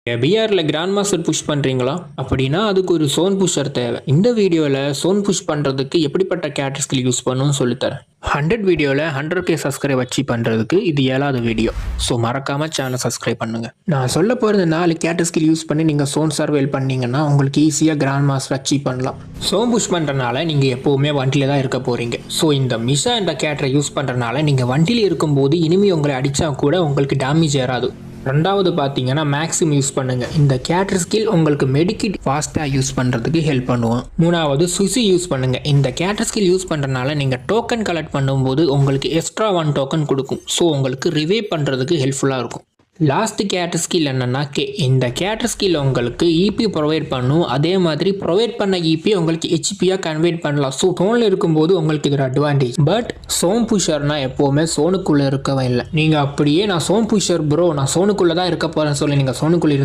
பிஆர்ல grand master push பண்ணுறீங்களா? அப்படின்னா அதுக்கு ஒரு சோன் புஷர் தேவை. இந்த வீடியோவில் சோன் புஷ் பண்ணுறதுக்கு எப்படிப்பட்ட கேரக்டர் ஸ்கில் யூஸ் பண்ணணும்னு சொல்லித்தரேன். 100 வீடியோவில் 100K சப்ஸ்கிரைப் வச்சு பண்ணுறதுக்கு இது 7வது வீடியோ. ஸோ மறக்காமல் சேனலை சப்ஸ்கிரைப் பண்ணுங்கள். நான் சொல்ல போகிறது 4 கேரக்டர் ஸ்கில் யூஸ் பண்ணி நீங்கள் சோன் சர்வேல் பண்ணீங்கன்னா உங்களுக்கு ஈஸியாக கிராண்ட் மாஸ்டர் அச்சீவ் பண்ணலாம். சோன் புஷ் பண்ணுறனால நீங்கள் எப்போவுமே வண்டியில் தான் இருக்க போகிறீங்க. ஸோ இந்த மிஷா என்ற கேரக்டரை யூஸ் பண்ணுறனால நீங்கள் வண்டியில் இருக்கும்போது இனிமே உங்களை அடித்தா கூட உங்களுக்கு டேமேஜ் ஏறாது. ரெண்டாவது பார்த்தீங்கன்னா மேக்ஸிம் யூஸ் பண்ணுங்கள். இந்த கேரக்டர் ஸ்கில் உங்களுக்கு மெடிக்கிட் ஃபாஸ்ட்டாக யூஸ் பண்ணுறதுக்கு ஹெல்ப் பண்ணுவோம். மூணாவது சுசி யூஸ் பண்ணுங்கள். இந்த கேரக்டர் ஸ்கில் யூஸ் பண்ணுறதுனால நீங்கள் டோக்கன் கலெக்ட் பண்ணும்போது உங்களுக்கு எக்ஸ்ட்ரா 1 டோக்கன் கொடுக்கும். ஸோ உங்களுக்கு ரிவைவ் பண்ணுறதுக்கு ஹெல்ப்ஃபுல்லாக இருக்கும். லாஸ்ட் கேரக்டர் ஸ்கில் என்னன்னா கே. இந்த கேரக்டர் ஸ்கில் உங்களுக்கு இபி ப்ரொவைட் பண்ணும். அதே மாதிரி ப்ரொவைட் பண்ண இபி உங்களுக்கு ஹெச்பியாக கன்வெர்ட் பண்ணலாம். ஸோ சோனில் இருக்கும்போது உங்களுக்கு இது ஒரு அட்வான்டேஜ். பட் சோன் புஷர்னா எப்போவுமே சோனுக்குள்ளே இருக்கவே இல்லை. நீங்கள் அப்படியே நான் சோன் புஷர் ப்ரோ நான் சோனுக்குள்ளே தான் இருக்க போகிறேன்னு சொல்லி நீங்கள் சோனுக்குள்ளே இருந்தீங்க